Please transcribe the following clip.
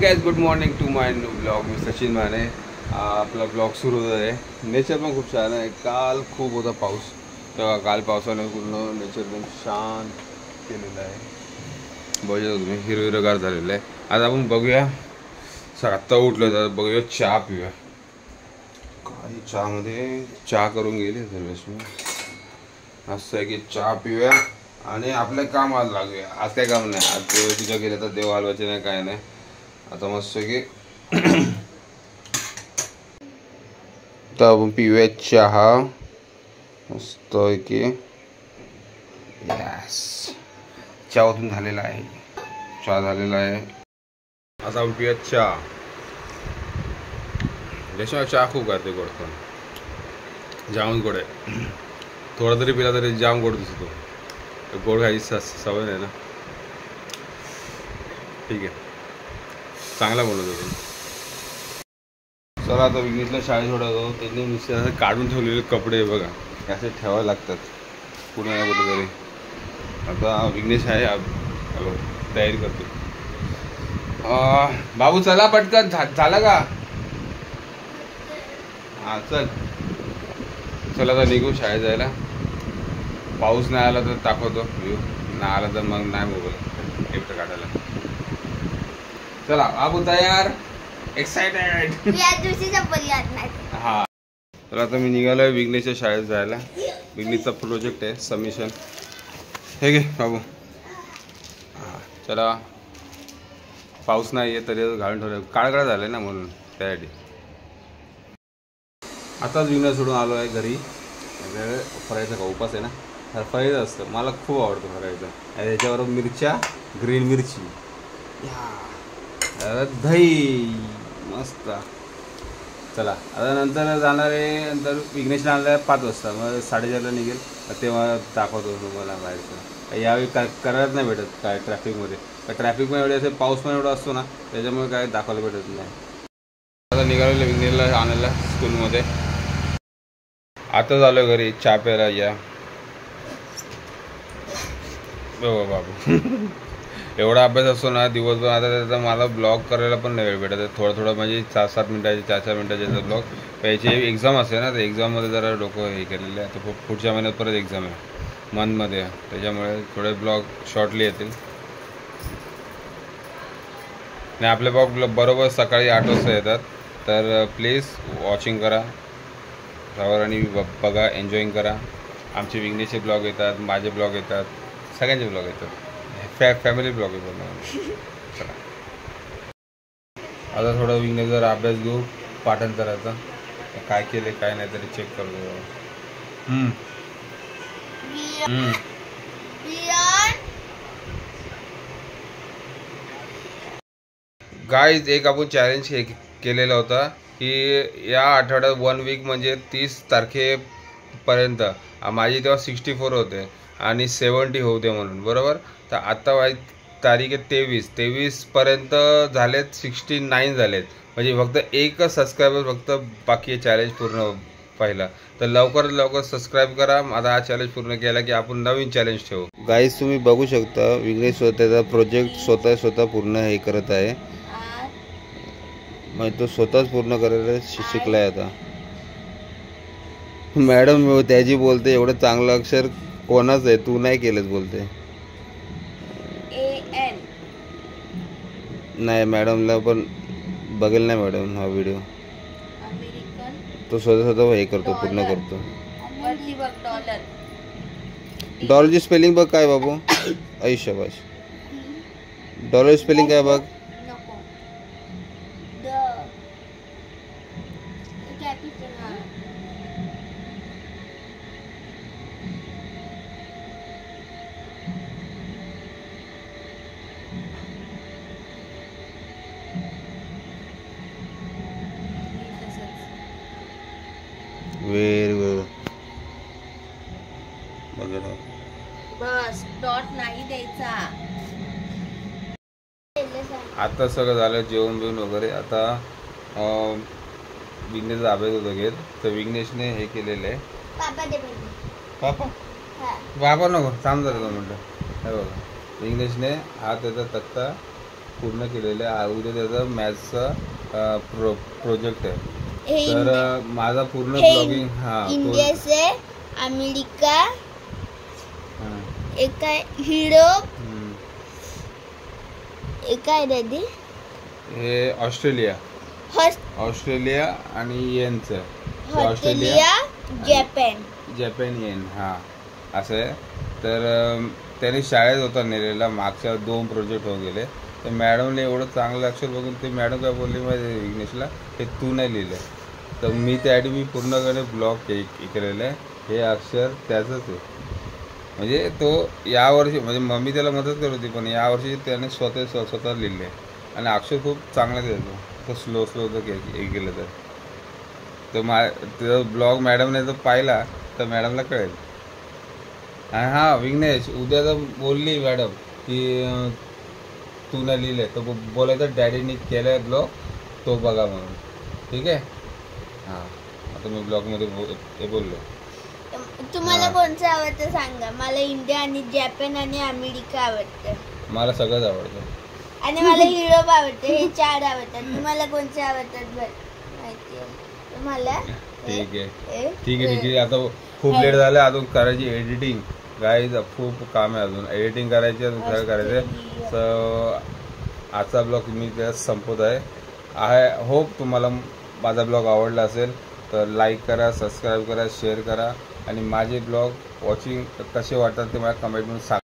Guys good morning to my new blog. मी सचिन माने. आपला blog सुरू होत आहे. नेचर पण खूप छान आहे. काल खूप होता पाऊस, तेव्हा काल पावसाने पूर्ण नेचर पण शांत केलेलं आहे. बघूया तुम्ही, हिरवगार झालेलं आहे. आज आपण बघूया, आत्ता उठलो तर बघूया चहा पिऊया. काही चहामध्ये चहा करून गेली सर्वेश मी. असं आहे की चहा पिऊया आणि आपलं काम आज लागूया. आज काय काम नाही, आज देवाच्या गेलं तर देव हलवायचे नाही, काय नाही. आता मस्त की तर आपण पिऊया चहा मस्त की. यस, चहा ओतून झालेला आहे. चहा झालेला आहे. आता आपण पिऊया चहा. त्याशिवाय चहा खूप करते गोड, पण जामच गोड आहे. थोडा तरी पिला तरी जाम गोड दिसतो. गोड खायची सवय नाही ना. ठीक आहे, चांगला बोलत होतो. चला आता विघ्नेशला शाळेत सोडवतो. त्यांनी नुसते असं काढून ठेवलेले कपडे बघा, असे ठेवावे लागतात पुढे ना कुठेतरी. आता विघ्नेश आहे, हॅलो, तयारी करतो. बाबू चला पटकन, झालं का? हां चल, चला आता निघू शाळेत जायला. पाऊस नाही आला तर दाखवतो व्ह्यू, नाही आला तर मग नाही मोबाईल एकटं काढायला. चला बाबू तयार, एक्साइटेड. हा, तर आता मी निघालोय विघ्नेशच्या शाळेत जायला. विघ्नेशचा प्रोजेक्ट आहे, सबमिशन. हे घे बाबू. हां चला, पाऊस नाही आहे तरी घालून ठेवलं, काळकाळ झालं आहे ना म्हणून, त्यासाठी. आताच विघ्नेश सोडून आलो आहे घरी. फरायचा का उपास आहे ना, फरायचं असतं, मला खूप आवडतं फरायचं. त्याच्यावर मिरच्या, ग्रीन मिरची, दही मस्त. चला आता नंतर जाणार आहे. नंतर विघ्नेशला आणलं 5 वाजता, मग 4:30ला निघेल, तेव्हा दाखवतो तुम्हाला बाहेरचं. यावेळी काय करायलाच नाही भेटत काय ट्रॅफिकमध्ये. ट्रॅफिक पण एवढे असेल, पाऊस पण एवढा असतो ना, त्याच्यामुळे काय दाखवायला भेटत नाही. आता निघालेलं विघ्नेशला आणायला स्कूलमध्ये. आता झालं घरी, चहा प्यायला या. हो बाबू. एवढा अभ्यास असतो ना दिवसभर. आता त्याचा मला ब्लॉग करायला पण नाही वेळ भेटत. थोडं म्हणजे 4-7 मिनिटाचे, 4-4 मिनिटाचे ब्लॉग. याची एक्झाम असते ना, तर एक्झाममध्ये जरा डोकं हे केलेलं आहे. तर पुढच्या महिन्यात परत एक्झाम आहे मंथमध्ये, त्याच्यामुळे थोडे ब्लॉग शॉर्टली येतील. आणि आपले ब्लॉग बरोबर सकाळी 8 वाजता येतात. तर प्लीज वॉचिंग करा त्यावर आणि बघा, एन्जॉईंग करा. आमचे विघ्नेशचे ब्लॉग येतात, माझे ब्लॉग येतात, सगळ्यांचे ब्लॉग येतात. फॅमिली ब्लॉग आहे. चला आता थोडा विघ्नेशचा अभ्यास घेऊ, पाठांतराचा. काय केले काय नाही तरी चेक करतो. गाईज, एक आपण चॅलेंज केलेला होता की या आठवड्यात 1 वीक म्हणजे 30 तारखेपर्यंत. माझी तेव्हा 64 होते आणि 70 होते म्हणून, बरोबर. तर आत्ता तारीख आहे 23 पर्यंत झालेत, 69 झालेत. म्हणजे फक्त एकच सबस्क्रायबर फक्त बाकी आहे चॅलेंज पूर्ण व्हायला. तर लवकरात लवकर सबस्क्राईब करा. आता हा चॅलेंज पूर्ण केला की आपण नवीन चॅलेंज ठेवू. गाईज तुम्ही बघू शकता, विघ्नेश त्याचा प्रोजेक्ट स्वतः पूर्ण हे करत आहे. मग तो स्वतःच पूर्ण करायला शिकलाय आता. मॅडम त्याची बोलते एवढं चांगलं अक्षर कोणाच आहे, तू नाही केलंच बोलते. नाही मॅडमला पण बघेल नाही मॅडम हा व्हिडिओ. तो स्वतः हे करतो, पूर्ण करतो. डॉलरची स्पेलिंग बघ काय बाबू. शाबाश. डॉलर स्पेलिंग काय बघ. Very good. बस डॉट नाही द्यायचा. आता सगळं झालं, जेवण बिवून वगैरे. आता विघ्नेशचा अभ्यास होता घेत, तर विघ्नेशने हे केलेलं आहे. पापा बाबा नको, थांब जरा 2 मिनटं. हे बघा, विघ्नेशने हा त्याचा तक्ता पूर्ण केलेलं आहे. उद्या त्याचा मॅथ्सचा प्रोजेक्ट आहे. हे तर माझा पूर्ण हे ब्लॉगिंग इंडिया से अमेरिका, हां. एक आहे युरोप, हम्म. एक आहे दादी हे ऑस्ट्रेलिया आणि येनचं. Australia, Japan. जपान येन, हां असं आहे. तर त्याने शाळेत होता नेलेला, मागच्या 2 प्रोजेक्ट हो गेले. तर मॅडमने एवढं चांगलं अक्षर बघून ते मॅडम काय बोलली माहिती विघ्नेशला, हे तू नाही लिहिलं. तर मी त्यासाठी मी पूर्णपणे ब्लॉक केलेलं आहे. हे अक्षर त्याचंच आहे. म्हणजे तो यावर्षी म्हणजे मम्मी त्याला मदत करत होती, पण यावर्षी त्याने स्वतः लिहिले आणि अक्षर खूप चांगलं देतो. तो स्लो जर गेलं तर त्याचा ब्लॉग मॅडमने जर पाहिला तर मॅडमला कळेल. आणि हां विघ्नेश, उद्या तर बोलली मॅडम की तू नाही लिहिलं तर बोलायचं डॅडीने केलं आहे ब्लॉग, तो बघा म्हणून. ठीक आहे. हां आता मी ब्लॉगमध्ये हे बोललो. तुम्हाला कोणतं आवडतं सांगा. मला इंडिया आणि जपान आणि अमेरिका आवडतं. मला सगळंच आवडतं आणि मला युरोप आवडतं. हे 4 आवडतात. तुम्हाला कोणते आवडतात माहिती आहे तुम्हाला? ठीक आहे. आता खूप लेट झालं, अजून करायची एडिटिंग. गाईज खूप काम आहे, अजून एडिटिंग करायची, अजून सगळं करायचं. तर आजचा ब्लॉग मी त्यात संपवत आहे. आय होप तुम्हाला माझा ब्लॉग आवडला असेल तर लाईक करा, सबस्क्राईब करा, शेअर करा आणि माझे ब्लॉग वॉचिंग कसे वाटतात ते मला कमेंटमध्ये सांगा.